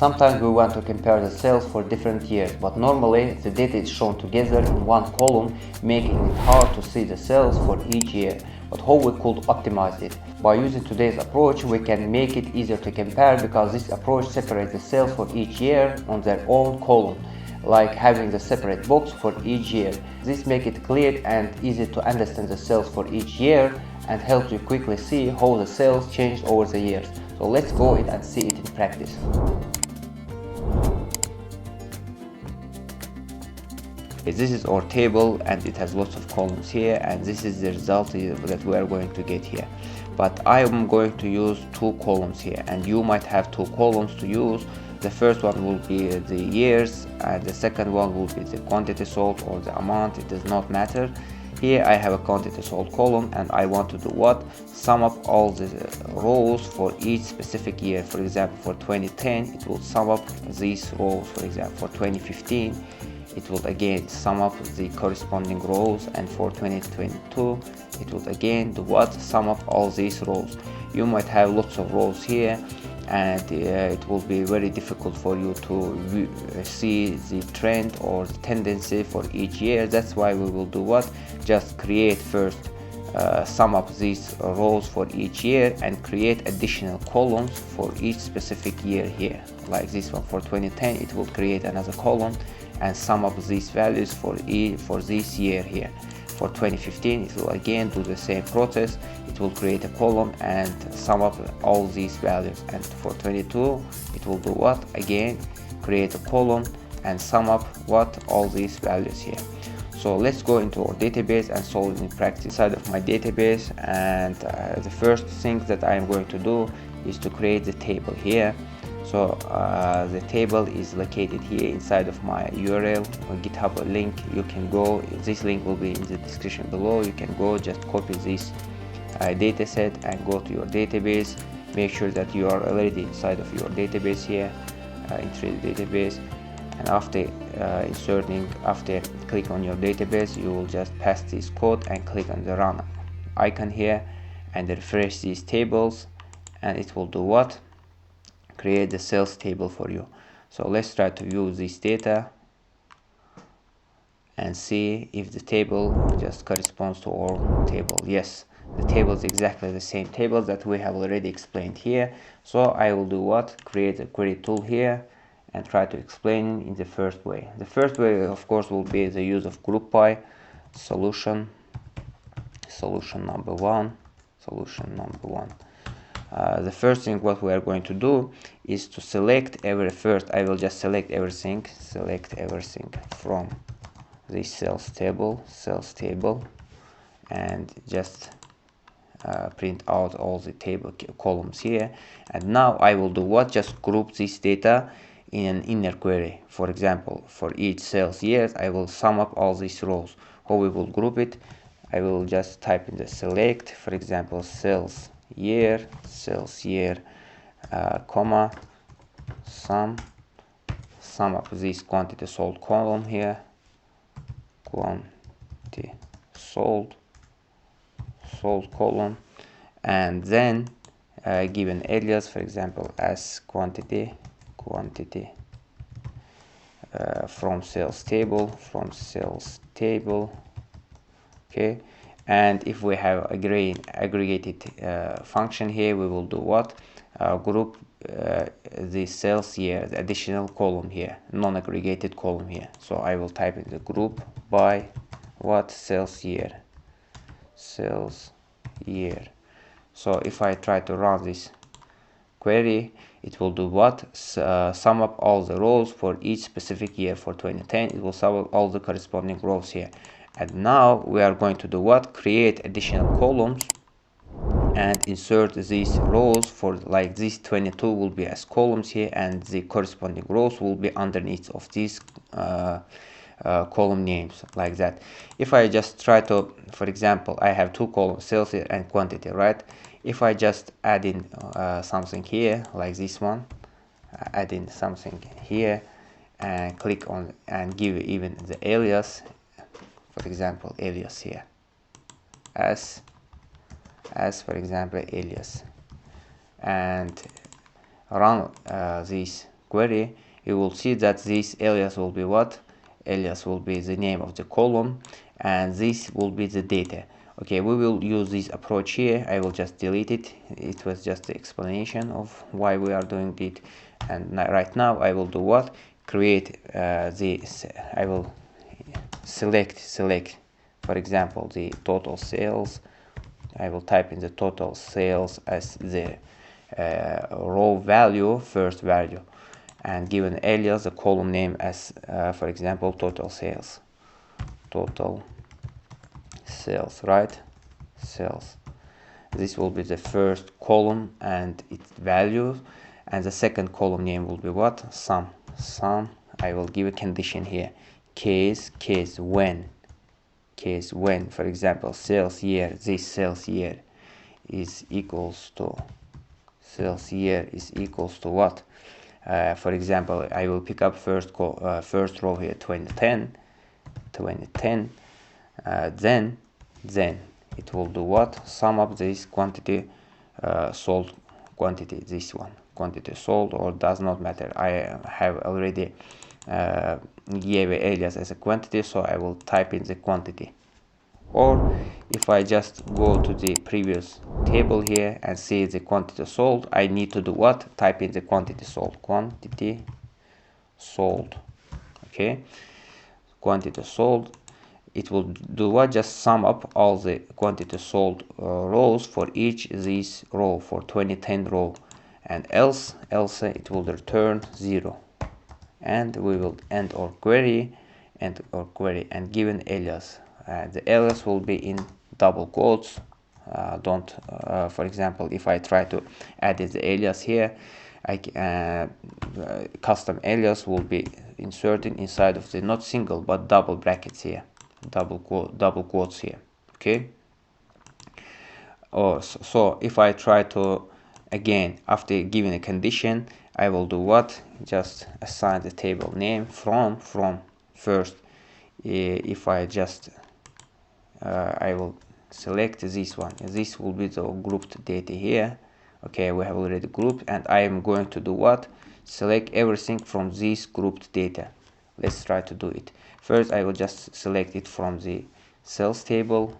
Sometimes we want to compare the sales for different years, but normally the data is shown together in one column, making it hard to see the sales for each year. But how we could optimize it? By using today's approach, we can make it easier to compare, because this approach separates the sales for each year on their own column, like having the separate box for each year. This makes it clear and easy to understand the sales for each year and helps you quickly see how the sales changed over the years. So let's go in and see it in practice. This is our table and it has lots of columns here, and this is the result that we are going to get here. But I am going to use two columns here, and you might have two columns to use. The first one will be the years and the second one will be the quantity sold or the amount. It does not matter. Here I have a quantity sold column and I want to do what? Sum up all the rows for each specific year. For example, for 2010 it will sum up these rows. For example, for 2015 it will again sum up the corresponding rows, and for 2022 it will again do what? Sum up all these rows. You might have lots of rows here, and it will be very difficult for you to see the trend or the tendency for each year. That's why we will do what? Just create first, sum up these rows for each year and create additional columns for each specific year here. Like this one for 2010, it will create another column and sum up these values for this year here. For 2015 it will again do the same process. It will create a column and sum up all these values, and for 22 it will do what? Again create a column and sum up what? All these values here. So let's go into our database and solve it in practice. Inside of my database, and the first thing that I am going to do is to create the table here. So the table is located here inside of my URL or GitHub link. You can go, this link will be in the description below. You can go, just copy this dataset and go to your database. Make sure that you are already inside of your database here, enter the database, and after after click on your database, you will just pass this code and click on the run icon here and refresh these tables, and it will do what? Create the sales table for you. So let's try to view this data and see if the table just corresponds to our table. Yes, the table is exactly the same table that we have already explained here. So I will do what? Create a query tool here and try to explain it in the first way. The first way, of course, will be the use of group by solution number one. The first thing what we are going to do is to select first I will just select everything from this sales table and just print out all the table columns here. And now I will do what? Just group this data in an inner query. For example, for each sales year I will sum up all these rows. How we will group it? I will just type in the select, for example, sales year, comma, sum up this quantity sold column here, quantity sold column, and then give an alias, for example, as quantity from sales table, okay. And if we have aggregated function here, we will do what? Group the sales year, the additional column here, non-aggregated column here. So I will type in the group by what? Sales year. So if I try to run this query, it will do what? Sum up all the rows for each specific year. For 2010 it will sum up all the corresponding rows here. And now we are going to do what? Create additional columns and insert these rows for, like this 22 will be as columns here, and the corresponding rows will be underneath of these column names, like that. If I just try to, for example, I have two columns, sales and quantity, right? If I just add in something here, like this one, add in something here and click on and give even the alias, for example, alias here, as for example alias, and run this query, you will see that this alias will be what? Alias will be the name of the column, and this will be the data. Okay, we will use this approach here. I will just delete it. It was just the explanation of why we are doing it. And right now I will do what? Create I will select, for example, the total sales. I will type in the total sales as the row value, first value, and give an alias, the column name as, for example, total sales. Total sales, right? Sales. This will be the first column and its values, and the second column name will be what? Sum. I will give a condition here. Case when, for example, sales year, this sales year is equals to, sales year is equals to what? For example, I will pick up first row here, 2010, then it will do what? Sum up this quantity sold quantity, this one, quantity sold, or does not matter. I have already gave a alias as a quantity, so I will type in the quantity. Or if I just go to the previous table here and see the quantity sold, I need to do what? Type in the quantity sold. Quantity sold. Okay, quantity sold. It will do what? Just sum up all the quantity sold rows for each this row, for 2010 row, and else it will return 0. And we will end our query and give an alias. The alias will be in double quotes. For example, if I try to add the alias here, custom alias will be inserted inside of the not single but double brackets here, double quotes here. Okay. So if I try to, again, after giving a condition, I will do what? Just assign the table name from first. If I just I will select this one. This will be the grouped data here. Okay, we have already grouped, and I am going to do what? Select everything from this grouped data. Let's try to do it. First, I will just select it from the sales table,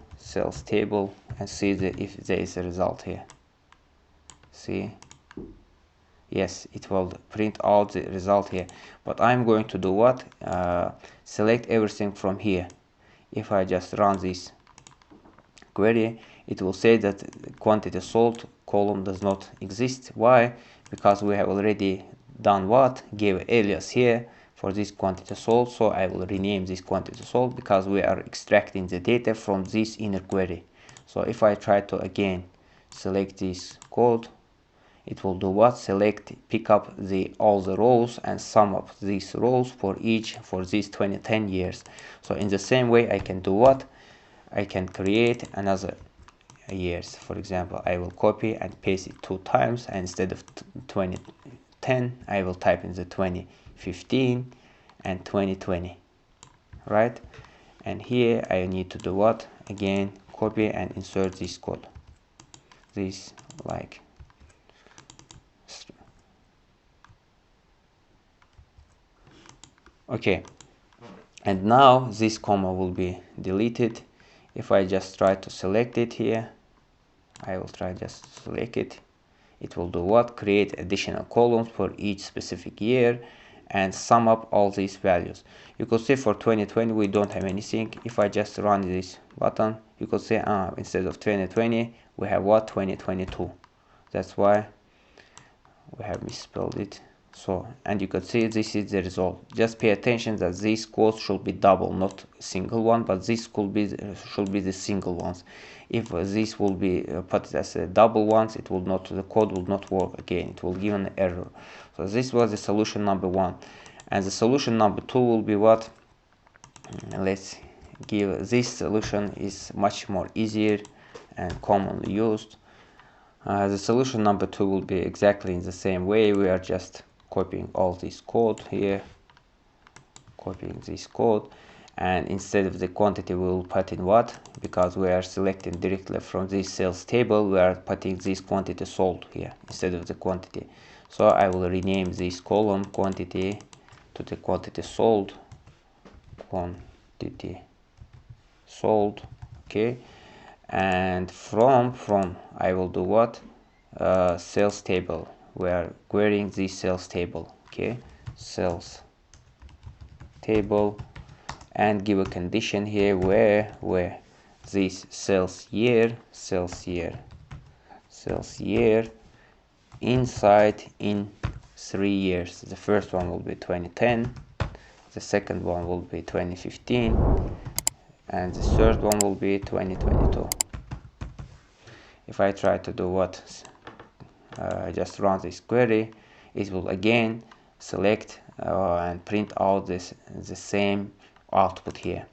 and see if there is a result here. See? Yes, it will print out the result here. But I'm going to do what? Select everything from here. If I just run this query, it will say that quantity sold column does not exist. Why? Because we have already done what? Gave alias here for this quantity sold. So I will rename this quantity sold because we are extracting the data from this inner query. So if I try to again select this code, it will do what? Pick up all the rows and sum up these rows for these 2010 years. So in the same way, I can do what? I can create another years. For example, I will copy and paste it 2 times, and instead of 2010, I will type in the 2015 and 2020, right? And here I need to do what? Again, copy and insert this code. This like. Okay, and now this comma will be deleted. If I just try to select it here, I will try just select it. It will do what? Create additional columns for each specific year and sum up all these values. You could see for 2020 we don't have anything. If I just run this button, you could say instead of 2020 we have what? 2022. That's why we have misspelled it. So, and you can see this is the result. Just pay attention that these quotes should be double, not single one, but this should be the single ones. If this will be put as a double ones, it will not, the code will not work again. It will give an error. So this was the solution number 1, and the solution number 2 will be what? Let's give this solution is much more easier and commonly used. The solution number 2 will be exactly in the same way. We are just copying all this code here, copying this code, and instead of the quantity we will put in what? Because we are selecting directly from this sales table, we are putting this quantity sold here instead of the quantity. So I will rename this column quantity to the quantity sold, okay. And from I will do what? Sales table. We are querying this sales table, okay. Sales table, and give a condition here where this sales year inside in 3 years. The first one will be 2010, the second one will be 2015, and the third one will be 2022. If I try to do what, just run this query, it will again select and print out the same output here.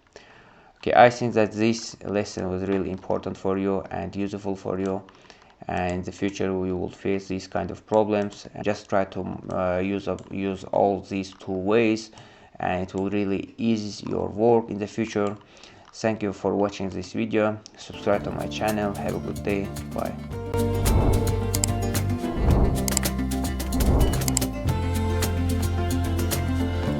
Okay, I think that this lesson was really important for you and useful for you, and in the future we will face these kind of problems. And just try to use all these two ways, and it will really ease your work in the future. Thank you for watching this video. Subscribe to my channel. Have a good day. Bye.